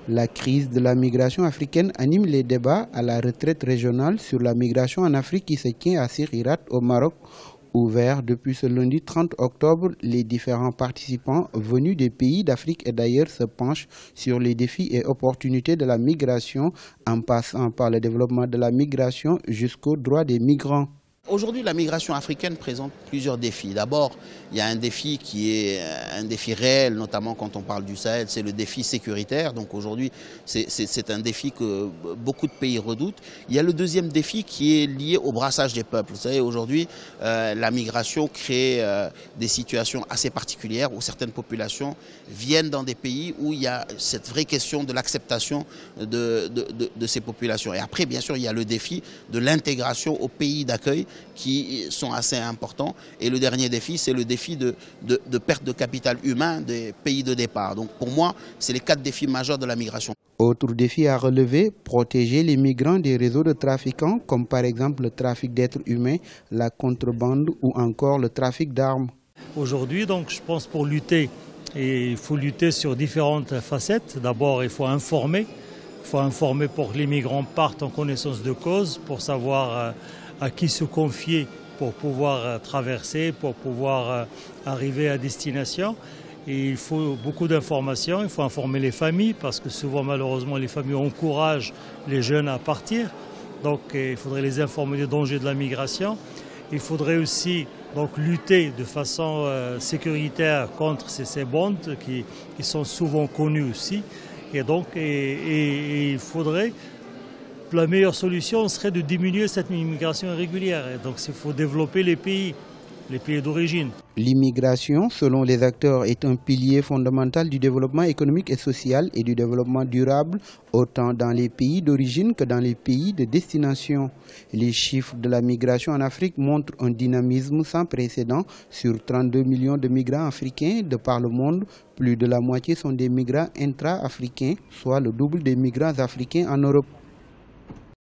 La crise de la migration africaine anime les débats à la retraite régionale sur la migration en Afrique qui se tient à Sirirat au Maroc. Ouvert depuis ce lundi 30 octobre, les différents participants venus des pays d'Afrique et d'ailleurs se penchent sur les défis et opportunités de la migration en passant par le développement de la migration jusqu'aux droits des migrants. Aujourd'hui, la migration africaine présente plusieurs défis. D'abord, il y a un défi qui est un défi réel, notamment quand on parle du Sahel, c'est le défi sécuritaire. Donc aujourd'hui, c'est un défi que beaucoup de pays redoutent. Il y a le deuxième défi qui est lié au brassage des peuples. Vous savez, aujourd'hui, la migration crée des situations assez particulières où certaines populations viennent dans des pays où il y a cette vraie question de l'acceptation de ces populations. Et après, bien sûr, il y a le défi de l'intégration aux pays d'accueil qui sont assez importants. Et le dernier défi, c'est le défi de perte de capital humain des pays de départ. Donc pour moi, c'est les 4 défis majeurs de la migration. Autre défi à relever, protéger les migrants des réseaux de trafiquants, comme par exemple le trafic d'êtres humains, la contrebande ou encore le trafic d'armes. Aujourd'hui, donc, je pense pour lutter, et il faut lutter sur différentes facettes. D'abord, il faut informer. Il faut informer pour que les migrants partent en connaissance de cause, pour savoir à qui se confier pour pouvoir traverser, pour pouvoir arriver à destination. Et il faut beaucoup d'informations, il faut informer les familles parce que souvent malheureusement les familles encouragent les jeunes à partir. Donc il faudrait les informer des dangers de la migration. Il faudrait aussi donc lutter de façon sécuritaire contre ces bandes qui sont souvent connues aussi. Et donc il faudrait... La meilleure solution serait de diminuer cette immigration irrégulière. Et donc il faut développer les pays d'origine. L'immigration, selon les acteurs, est un pilier fondamental du développement économique et social et du développement durable, autant dans les pays d'origine que dans les pays de destination. Les chiffres de la migration en Afrique montrent un dynamisme sans précédent. Sur 32 millions de migrants africains de par le monde, plus de la moitié sont des migrants intra-africains, soit le double des migrants africains en Europe.